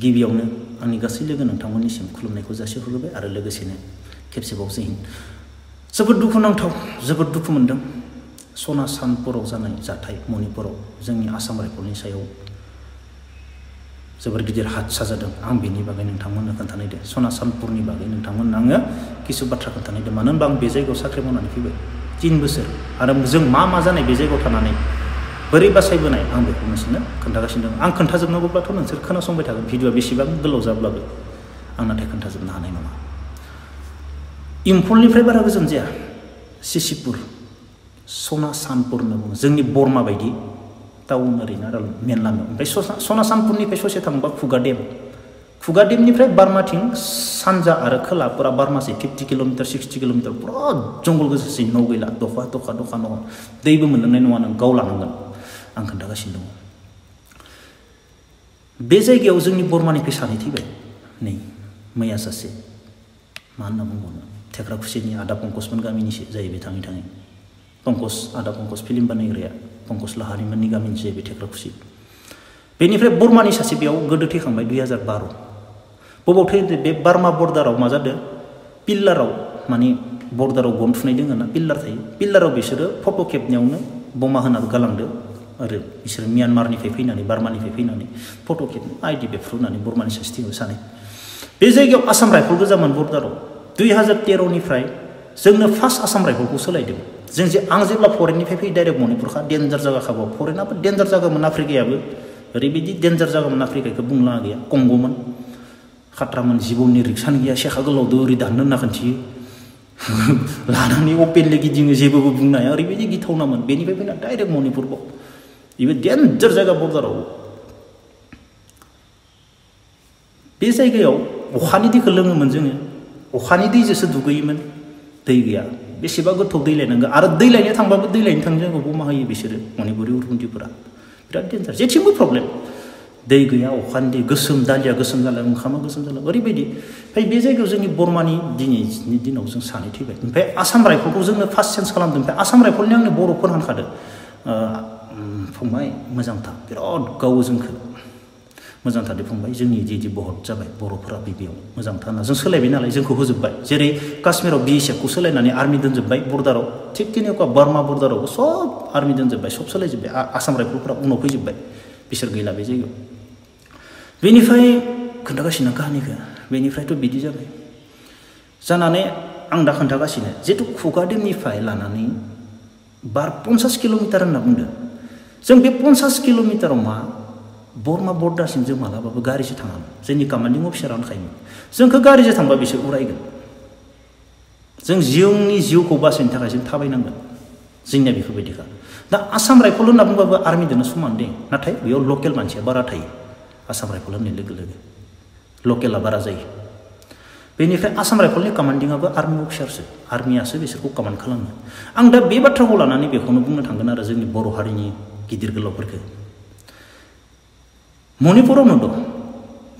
गिबियावनो आंनि गासै लोगो नोंथांमोननिसिम खुलुमनायखौ जासिहरबाय आरो लोगोसेनो खेबसेबाव जोबोद दुखुनांथाव जोबोद दुखु मोनदों सना सानपुराव जानाय जाथाय मणिपुराव जोंनि आसाम रायफलनि सायाव जोबोर गिदिर हादसा जादों आं बेनि बागै नोंथांमोननो खोन्थानायदो सना सानपुरनि बागै नोंथांमोननो आङो किसु बाथ्रा खोन्थानायदो मानो होनबा आं बे जायगायाव साख्रि मावनानै फैबाय 3 बोसोर आरो जों मा जानाय बे जायगायाव थानानै बोरै बासायबोनाय आं बेखौ नोंसोरनो खोन्थागासिनो दं आं खोन्थाजोबनांगौब्लाथ' नोंसोर खोनासंबाय थागोन भिडिअआ बेसेबां गोलाव जाब्लाबो आं नाथाय खोन्थाजोबनो हानाय नङा इम्फलनिफ्राय बारा गोजान जाया सिसिपुर सना सानपुर होनना बुङो जोंनि बरमा बायदि टाउन ओरैनो आरो मेन लामायाव ओमफ्राय सना सानपुरनिफ्राय ससे थांबा खुगा डेमनिफ्राय बारमाथिं सानजा आरो खोला पुरा बारमासै 50 किल'मिटार 60 किल'मिटार पुरा जंगल गोजासै न' गैला दखा न' दैबो मोनलोंनाय नङा नों गाव लानांगोन आं खोन्थागासिनो दङ बे जायगायाव जोंनि बरमानिफ्राय सानै थैबाय नै मैया सासे मा होनना बुंबावनो थेख्राखुसिनि आदा पंकजमोन गामिनिसो जाहैबाय थाङै पंकज आदा पंकज फिल्म बानायग्राया पंकज लाहारिमोननि गामिनि जाहैबाय थेख्राखुसि बेनिफ्राय बरमानि सासे बेयाव गोदो थैखांबाय 2012 बबाव थैदो बे बार्मा बर्डाराव मा जादों पिल्लाराव माने बर्डाराव गन थुनाय दोङो ना पिल्लार थायो पिल्लाराव बिसोरो फट' खेबनायावनो बमा होना गालांदो आरो बिसोर म्यानमारनिफ्राय फैनानै बार्मानिफ्राय फैनानै फट' खेबनो आइडि बेफ्रुनानै बरमानि सासे थैबाय सानै बे जायगायाव आसाम राइफल गोजामोन बर्डाराव 2013निफ्राय जोंनो फार्स्ट आसाम राइफलखौ सोलायदों आं जेब्ला फरेननिफ्राय फैयो डाइरेक्ट मणिपुरखा डेन्जार जागा खाबाव फरेनाबो डेन्जार जागामोन आफ्रिकायाबो ओरैबायदि डेन्जार जागामोन आफ्रिकाखौ बुंनो लागा गैया कंग'मोन खाट्रामोन जिबौनि रिक्सानो गैया सेखा गोलावदो ओरै दाननो होनना खोन्थियो लानानै अपेनलि गिदिङो जेबोबो बुंनो हाया ओरैबायदि गिथावनामोन बेनिफ्राय फैना डाइरेक्ट मणिपुरखौ बेबो डेन्जार जायगा बर्डाराव बे जायगायाव अखानि दैखौ लोङोमोन जोङो अखानि दैजोंसो दुगैयोमोन दै गैया बेसेबा गोथौ दै लायनांगौ आरो दै लायनो थांबाबो दै लायनो थाङो जोंखौ बमा होयो बिसोरो मणिपुरि उरपुन्थिफोरा बिराद डेन्जार जेथिंबो प्रब्लेम दै गैया अखानि दै गोसोम दालिया गोसोम जाला ओंखामा गोसोम जाला ओरैबायदि ओमफ्राय बे जायगायाव जोंनि बरमानि दिनैनि दिनाव जों सानै थैबाय ओमफ्राय आसाम राइफलखौ जोंनो फार्स्ट चेन्ज खालामदों ओमफ्राय आसाम राइफलनि आंनो बर'फोर होनखादों फंबाय मोजांथार बिराद गावो जोंखौ मोजांथार फंबाय जोंनि जि बहुत जाबाय बर'फोरा बेयाव मोजांथार होनना जों सोलायबाय नालाय जोंखौ होजोब्बाय जेरै काश्मीराव BSFखौ सोलायनानै आर्मि दोनजोब्बाय बर्डाराव थिग तेनेका बार्मा बर्डारावबो सब आर्मि दोनजोब्बाय सब सोलायजोब्बाय आसाम राइफलफोरा उनाव फैजोब्बाय बिसोर गैला बे जायगायाव बेनिफ्राय खोन्थागासिनो काहानिखौ बेनिफ्रायथ' बिदि जाबाय जानानै आं दा खोन्थागासिनो जितु खुगा डेमनिफ्राय लानानै 50 किल'मिटार होनना बुंदों जों बे 50 किल'मिटाराव मा बरमा बर्डारसिम जों मालाबाबो गारिजों थाङामोन जोंनि कमान्डिं अफिसारा होनखायोमोन जोंखौ गारिजों थांबा बिसोर उरायगोन जों जोंनि जिउखौ बासायनो थाखाय जों थाबायनांगोन जोंनिया बेफोरबायदिखा दा आसाम राइफल होनना बुंबाबो आर्मिजोंनो समान दे नाथाय बेयाव लकेल मानसिया बारा थायो आसाम राइफल होननाय लोगो लोगो लकेला बारा जायो बेनिफ्राय आसाम राइफलनि कमान्डिंआबो आर्मि अफिसारसो आर्मियासो बिसोरखौ कमान्ड खालामो आं दा बे बाथ्राखौ लानानै बेखौनो बुंनो थांगोन आरो जोंनि बर' हारिनि गिदिर गोलावफोरखौ मणिपुरावनो दं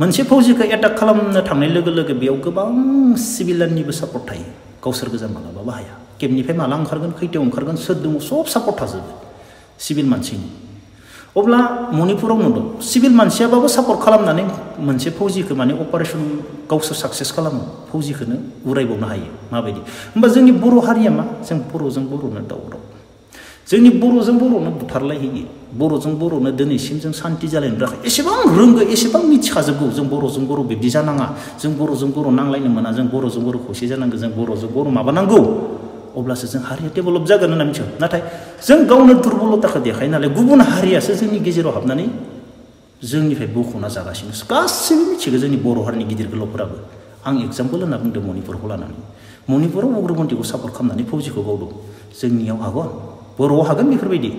मोनसे फौजिखौ एटाक खालामनो थांनाय लोगो लोगो बेयाव गोबां सिभिलियाननिबो सापर्ट थायो गावसोर गोजा मालाबाबो हाया केम्पनिफ्राय माला ओंखारगोन खैथायाव ओंखारगोन सोर दङ सब सापर्ट थाजोबो सिभिल मानसिनि अब्ला मणिपुरावनो दं सिभिल मानसियाबाबो सापर्ट खालामनानै मोनसे फौजिखौ माने अपारेसन गावसोर साक्सेस खालामो फौजिखौनो उरायबावनो हायो माबायदि होमबा जोंनि बर' हारिया मा जों बर'जों बर'नो दावराव जोंनि बर'जों बर'नो बुथारलायहैयो बर'जों बर'नो दिनैसिम जों सान्ति जालायनो राखै एसेबां रोंगौ एसेबां मिथिखाजोबगौ जों बर'जों बर' बिब्दि जानाङा जों बर'जों बर' नांलायनो मोना जों बर'जों बर' खौसे जानांगौ जों बर'जों बर' माबानांगौ अब्लासो जों हारिया डेभेलप जागोन होनना मिथियो नाथाय जों गावनो दुरबलताखौ देखायो नालाय गुबुन हारियासो जोंनि गेजेराव हाबनानै जोंनिफ्राय बख'ना जागासिनो गासैबो मिथिगौ जोंनि बर' हारिनि गिदिर गोलावफोराबो आं एगजाम्पोल होनना बुंदों मणिपुरखौ लानानै मणिपुराव उग्रपन्थिखौ सापर्ट खालामनानै फौजिखौ गावदों जोंनियाव हागोन बर'आव हागोन बेफोरबायदि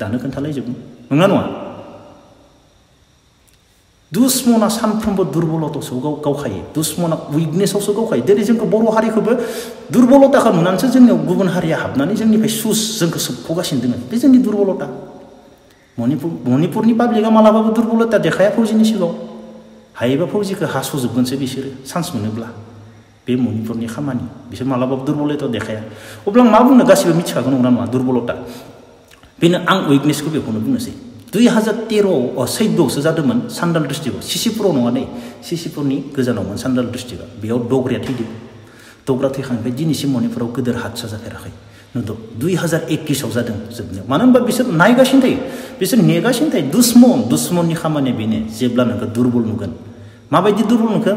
दानो खोन्थालायजोबो नङा नङा दुश्मना सानफ्रोमबो दुर्बलतासो गावखायो दुश्मना उइकनेसावसो गावखायो जेरै जोंखौ बर' हारिखौबो दुर्बलताखौ नुनानैसो जोंनियाव गुबुन हारिया हाबनानै जोंनिफ्राय जोंखौ सोबख'गासिनो दङ बे जोंनि दुर्बलता मणिपुरनि पाब्लिकआ मालाबाबो दुर्बलता देखाया फौजिनि सिगाङाव हायोबा फौजिखौ हास'जोबगोनसो बिसोरो चान्स मोनोब्ला बे मणिपुरनि खामानि बिसोर मालाबाबो दुर्बलता देखाया अब्ला आं मा बुंनो गासिबो मिथिखागौ नंगौना नङा दुर्बलता बेनो आं उइकनेसखौ बेखौनो बुंनोसै 2014 जादोंमोन सान्डाल डिस्ट्रिक्टआव सिसिपुराव नङा नै सिसिपुरनि गोजानावमोन सान्डाल डिस्ट्रिक्टआ बेयाव दग्राया थैदों दग्रा थैखांनिफ्राय दिनैसिम मणिपुराव गोदोर हादसा जाफेराखै नुदो 2021 जादों जोबनायाव मानो होनबा बिसोर नायगासिनो थायो बिसोर नेगासिनो थायो दुश्मननि खामानिया बेनो जेब्ला नोंखौ दुर्बल नुगोन माबायदि दुर्बल नुखो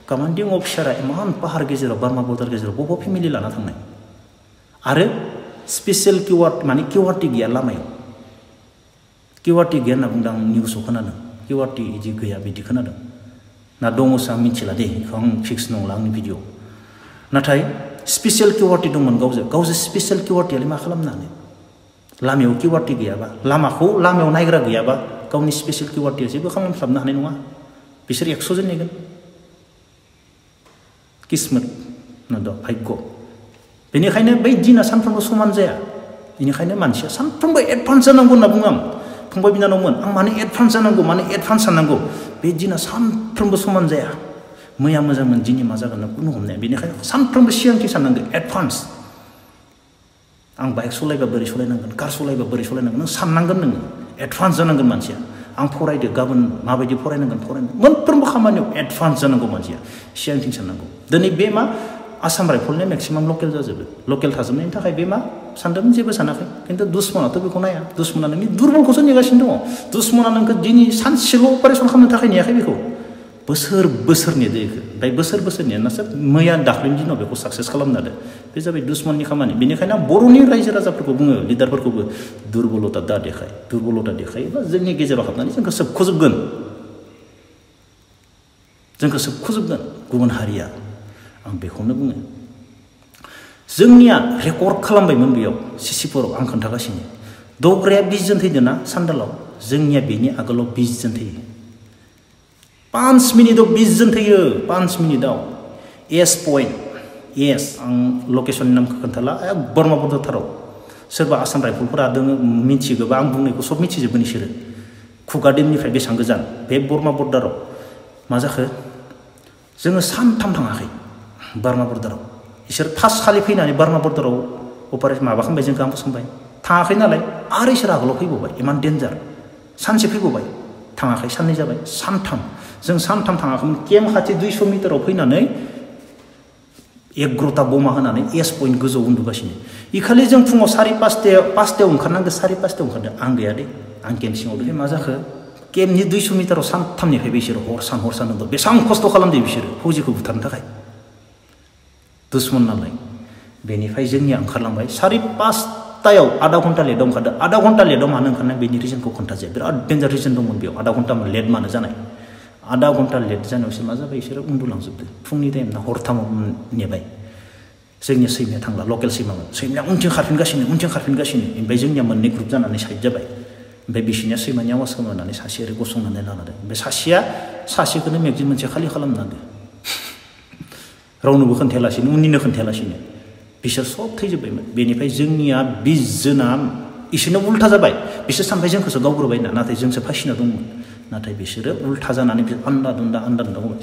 कमान्डिं अफिसारा इमान पाहार गेजेराव बार्मा बर्डार गेजेराव बबेबा फेमिलि लाना थांनाय आरो स्पेशल माने किवाटी गैया लामायाव किवाटी गैया होनना बुंदों आं निउसाव खोनादों किवाटी इदि गैया बिदि खोनादों ना दङसो आं मिथिला दे बेखौ आं फिक्स नंला आंनि भिडिअ नाथाय स्पेशल किवाटी दंमोन गावजों स्पेशल किवाटीयालाय मा खालामनानै लामायाव किवाटी गैयाबा लामायाव नायग्रा गैयाबा गावनि स्पेशल किवाटीया जेबो खालामस्लाबनो हानाय नङा बिसोर 100 जन नेगोन किस्मत नंदो भाग्य बेनिखायनो बै दिना सानफ्रोमबो समान जाया बेनिखायनो मानसिया सानफ्रोमबो एडभान्स जानांगौ होनना बुङो आं फंबाय बिनानावमोन आं माने एडभान्स जानांगौ माने एडभान्स साननांगौ बे दिना सानफ्रोमबो समान जाया मैया मोजांमोन दिनै मा जागोन कुनु हमनाया बेनिखायनो सानफ्रोमबो सिगांथि साननांगौ एडभान्स आं बाइक सलायबा बोरै सलायनांगोन कार सलायबा बोरै सलायनांगोन नों साननांगोन नोङो एडभान्स जानांगोन मानसिया आं फरायदो गाबोन माबायदि फरायनांगोन मोनफ्रोमबो खामानियाव एडभान्स जानांगौ मानसिया सिगांथिं साननांगौ दिनै बे मा आसाम राइफलनि मेक्सिमाम लकेल जाजोबो लकेल थाजोबनायनि थाखाय बे मा सानदोंमोन जेबो सानाखै खिन्थु दुश्मनाथ' बेखौ नाया दुश्मना नोंनि दुर्बलखौसो नेगासिनो दङ दुश्मना नोंखौ दिनै सानसेल' अपारेसन खालामनो थाखाय नेयाखै बेखौ बोसोर नेदो बेखौ ओमफ्राय बोसोर नेनासो मैया दाख्लैनि दिनाव बेखौ साक्सेस खालामनो हादों बे जाबाय दुश्मननि खामानि बेनिखायनो आं बर'नि रायजो राजाफोरखौ बुङो लिडारफोरखौबो दुर्बलता दा दुर्बलता देखायोबा जोंनि गेजेराव हाबनानै जोंखौ सोबख'जोबगोन गुबुन हारिया आं बेखौनो बुङो जोंनिया रेकर्ड खालामबायमोन बेयाव सिसिपुराव आं खोन्थागासिनो दग्राया 20 जन थैदों ना सान्डालाव जोंनिया बेनि आगोलाव 20 जन थैयो 5 मिनिटाव 20 जन थैयो 5 मिनिटाव आं लकेसननि नामखौ खोन्थाला बर्मा बर्डाराव सोरबा आसाम राइफलफोरा दोङो मिथिगोबा आं बुंनायखौ सब मिथिजोबगोन बिसोरो खुगादेमनिफ्राय बेसेबां गोजान बे बर्मा बर्डाराव मा जाखो जोङो सानथाम थाङाखै बार्मा बर्डाराव इसोर फार्स्ट खालि फैनानै बार्मा बर्डाराव अपारेसन माबा खालामबाय जोंखौ आं फसंबाय थाङाखै नालाय आरो इसोर आगोलाव फैबावबाय इमान डेन्जार सानसे फैबावबाय थाङाखै साननै जाबाय सानथाम जों सानथाम थाङाखैमोन केम्प खाथि 200 मिटाराव फैनानै 11टा बमा होनानै एस पइन्ट गोजौआव उन्दुगासिनो इखालि जों फुङाव 5:30 ओंखारनांगौ 5:30 ओंखारदों आं गैया दे आं केम्प सिङाव दे मा जाखो केम्पनि 200 मिटाराव सानथामनिफ्राय बिसोरो हर सान दं बेसेबां खस्थ' खालामदों बिसोरो फौजिखौ बुथारनो थाखाय दुश्मन नालाय बेनिफ्राय जोंनिया ओंखारलांबाय 5:30 आधा घन्टा लेटआव ओंखारदों आधा घन्टा लेटआव मानो ओंखारनाय बेनि रिजनखौ खोन्थाजाया बिराद डेन्जार रिजन दंमोन बेयाव आधा घन्टा लेट मानो जानाय आधा घन्टा लेट जानायावसो मा जाबाय बिसोरो उन्दुलांजोबदों फुंनि टाइम ना हरथामाव नेबाय जोंनिया सैमाया थांला लकेल सैमाया उनथिं खारफिनगासिनो ओमफ्राय जोंनिया मोननै ग्रुप जानानै साइड जाबाय ओमफ्राय बिसोरनिया सैमानि आवाज खोनानानै सासे ओरै गसंनानै लानादों ओमफ्राय सासेखौनो मेगजिन मोनसे खालि खालामनांदों रावनोबो खोन्थायालासिनो उननिनो खोन्थायालासिनो बिसोर सब थैजोब्बायमोन बेनिफ्राय जोंनिया 20 जना इसोरनो उल्था जाबाय बिसोर सानबाय जोंखौसो गावग्रोबाय ना नाथाय जोंसो फासिना दंमोन नाथाय बिसोरो उल्था जानानै आन्दा दुन्दा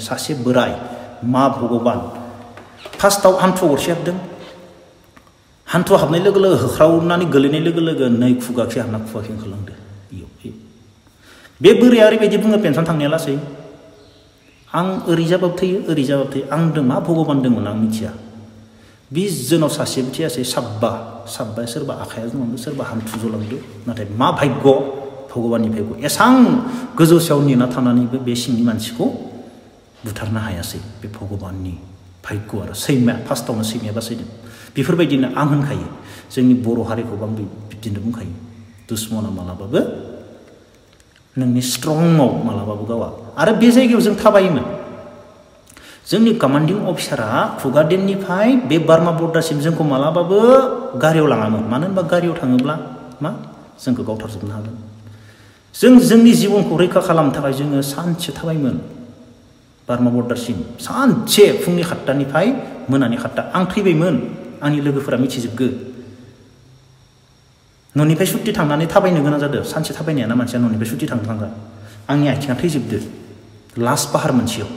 सासे बोराय मा भगबान फार्स्टआव हान्थु गरसे हाबदों हान्थु हाबनाय लोगो लोगो होख्रावनानै गोलैनाय लोगो लोगो नै खुगाखि हाबना खुगाखि ओंखारलांदो बे बोराया ओरैबायदि बुङो पेन्सन थांनाया लासै आं ओरै जाबाबो थैयो आं मा भगबान दंमोन आं मिथिया 20 जनाव सासेबो थैयासै साब्बा सोरबा आखाइया जलांदो सोरबा हान्थु जलांदो नाथाय मा भाग्य भगबाननि भाग्य एसां गोजौ सायाव नेना थानानैबो बे सिंनि मानसिखौ बुथारनो हायासै बे भगबाननि भाग्य आरो फार्स्टआवनो सैमाया बासायदों बेफोरबायदिनो आं होनखायो जोंनि बर' हारिखौबो आं बिदिनो बुंखायो दुश्मना मालाबाबो नोंनि स्ट्रंआव मालाबाबो गावा आरो बे जायगायाव जों थाबायोमोन जोंनि कमान्डिं अफिसारा खुगादेननिफ्राय बे बार्मा बर्डारसिम जोंखौ मालाबाबो गारियाव लाङामोन मानो होनबा गारियाव थाङोब्ला मा जोंखौ गावथारजोबनो हागोन जोंनि जिबनखौ रैखा खालामनो थाखाय जोङो सानसे थाबायोमोन बार्मा बर्डारसिम सानसे फुंनि 7टानिफ्राय मोनानि 7टा आं थैबायमोन आंनि लोगोफोरा मिथिजोबगो न'निफ्राय सुट्टि थांनानै थाबायनो गोनां जादों सानसे थाबायनायाना मानसिया न'निफ्राय सुट्टि थांग्रा आंनि आथिङा थैजोबदो लास्ट पाहार मोनसेयाव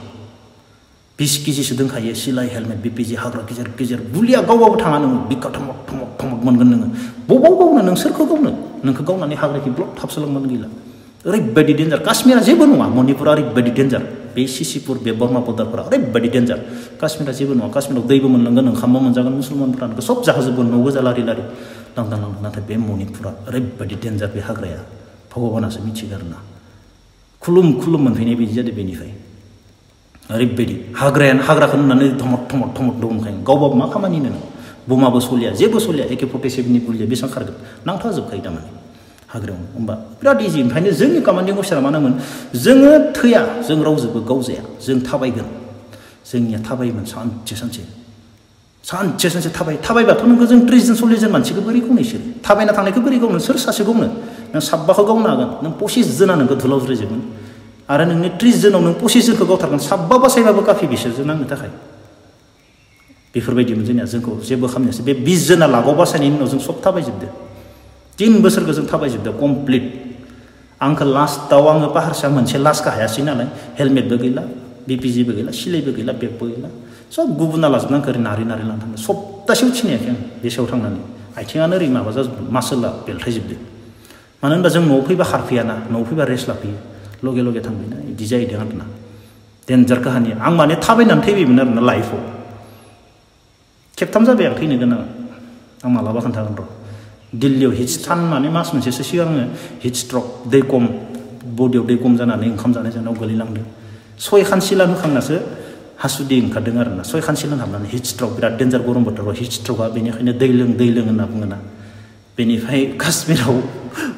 20 केजिसो दोंखायो सिलाय हेलमेट बिपिजि हाग्रा गेजेर गेजेर बुलिया गावबाबो थाङा नोङो बिखा थमक थमक थमक मोनगोन नोङो बबाव गावनो नों सोरखौ गावनो नोंखौ गावनानै हाग्राखि ब्लक थाबसोलांबानो गैला ओरैबायदि डेन्जार काश्मीरा जेबो नङा मणिपुरा ओरैबायदि डेन्जार बे सिसिपुर बे बर्मा बर्डारफोरा ओरैबायदि डेन्जार काश्मीरा जेबो नङा काश्मीराव दैबो मोनलांगोन ओंखामबो मोनजागोन मुसलमानफ्रा सब जाहोजोबगोन न' गोजा लारि लारि लांदां लांदां नाथाय बे मणिपुरा ओरैबायदि डेन्जार बे हाग्राया भगबानासो मिथिगो आरोना खुलुम खुलुम मोनफैनाय बायदि जादों बेनिफ्राय ओरैबायदि हाग्राखौ नुनानै धमक धमक धमक दंखायो गावबाबो मा खामानि नों बमाबो सलिया जेबो सलिया AK-47नि बुलिया बेसेबां खारगोन नांथाजोबखायो थारमाने हाग्रायाव होमबा बिराद इजि ओंखायनो जोंनि कमान्डिं अफिसारा मा होनोमोन जोङो थैया जों रावजोंबो गावजाया जों थाबायगोन जोंनिया थाबायोमोन सानसे सानसे थाबायबाथ' नोंखौ जों 30 जन 40 जन मानसिखौ बोरै गावनो इसोर थाबायना थांनायखौ बोरै गावनो सोर सासे गावनो नों 7 गावनो हागोन नों 25 जना नोंखौ धुलाव ज्रायजोबगोन आरो नोंनि 30 जनाव नों 25 जनखौ गावथारगोन 7 बासायबाबो काफि बिसोरजों नांनो थाखाय बेफोरबायदिमोन जोंनिया जोंखौ जेबो खालामनायासो बे 20 जना लागाव बासायनायनि उनाव जों सब थाबायजोबदो 3 बोसोरखौ जों थाबायजोबदो कमप्लिट आंखौ लास्टआव आङो पाहारसा मोनसे लास्टखौ हायासै नालाय हेलमेटबो गैला बिपिजिबो गैला सिलायबो गैला बेगबो गैला सब गुबुना लाजोबना आंखौ नारै नारै लाना थांदों सप्तासेयाव थिनायाखै आं बे सायाव थांनानै आथिङानो ओरै माबा जाजोबदों मासोला बेलथायजोबदों मानो होनबा जों न'आव फैबा खारफैयाना न'आव फैबा रेस्ट लाफैयो लगे लगे थांबायना बिदि जाहैदों आरोना डेन्जार काहानिया आं माने थाबायनानै थैबायमोन आरोना लाइफआव खेबथाम जाबाय आं थैनो गोनां आं मालाबा खोन्थागोन र' दिल्लीयाव हिट माने मास मोनसेसो सिगां आङो हिट स्ट्रक दै खम बडियाव दै खम जानानै ओंखाम जानायाव गोलैलांदों 6 खानसिला होखांनासो हासुदै ओंखारदों आरोना 6 खानसिला हाबनानै हिट स्ट्रक बिराद डेन्जार गरम बोथोराव हिट स्ट्रकआ बेनिखायनो दै लों होनना बुङोना बेनिफ्राय काश्मीराव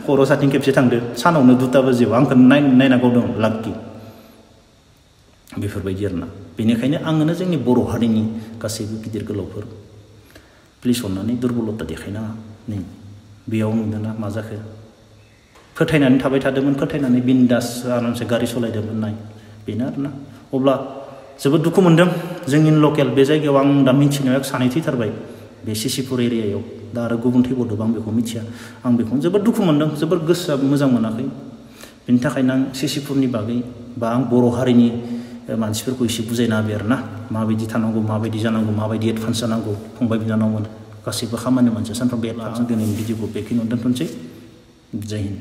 खर' साथिं खेबसे थांदो सानावनो 2टा बाजियाव आंखौ नायना गावदों लाक्कि बेफोरबायदि आरोना बेनिखायनो आङोनो जोंनि बर' हारिनि गासैबो गिदिर गोलावफोर प्लिज अननानै दुरबलता देखायनाङा नै बेयाव नुदोंना मा जाखो फोथायनानै थाबाय थादोंमोन फोथायनानै बिन्दास आरामसे गारि सालायदोंमोन नाय बेनो आरोना अब्ला जोबोद दुखु मोनदों जोंनि लकेल बे जायगायाव आं दा मिन्थिनायाव सानै थैथारबाय बे सिसिपुर एरियायाव दा आरो गुबुन थैबावदों आं बेखौ मिथिया आं बेखौनो जोबोद दुखु मोनदों जोबोद गोसोआ मोजां मोनाखै बेनि थाखायनो आं सिसिपुरनि बागै बा आं बर' हारिनि मानसिफोरखौ एसे बुजायना होबाय आरोना माबायदि थानांगौ माबायदि जानांगौ माबायदि एडभान्स जानांगौ फंबाय बिनानावमोन गासैबो खामानि मोनसे सानफ्रोमबो एडभान्स दिनैनि भिडिअखौ बेखिनियाव दोनथ'नोसै जय हिन्द